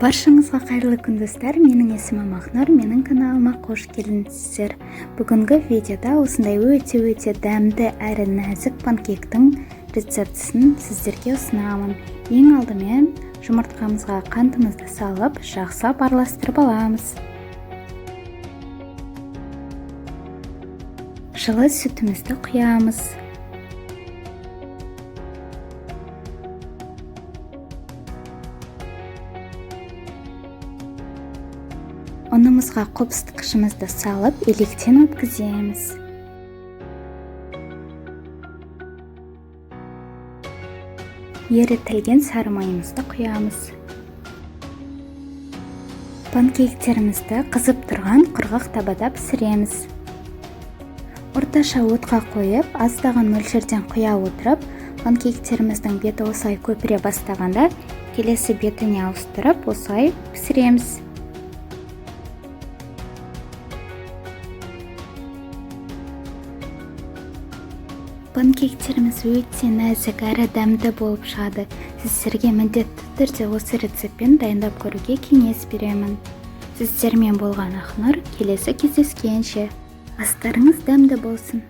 Баршаңызға қайырлы күн достар, менің есімім Ақнұр, менің каналыма қош келдіңіздер. Бүгінгі видеода осындай өте дәмді әрі нәзік панкектің рецептісін сіздерге ұсынамын. Ең алдымен жұмыртқамызға қантымызды салып, жақсылап араластырып аламыз. Жылы сүтімізді құямыз. Ұнымызға қопсытқышымызды салып, електен өткіземіз. Ерітілген сары майымызды құямыз. Панкектерімізді қызып тұрған құрғақ табада пісіреміз. Орташа отқа қойып, аздаған мөлшерден құя отырып, панкектеріміздің беті осылай көпіре бастағанда, келесі бетіне ауыстырып, осылай пісіреміз. Панкектеріміз өте нәзік әрі дәмді болып шығады. Сіздерге міндетті түрде осы рецептпен дайындап көруге кеңес беремін. Сіздермен болған Ақнұр, келесі кездескенше. Астарыңыз дәмді болсын.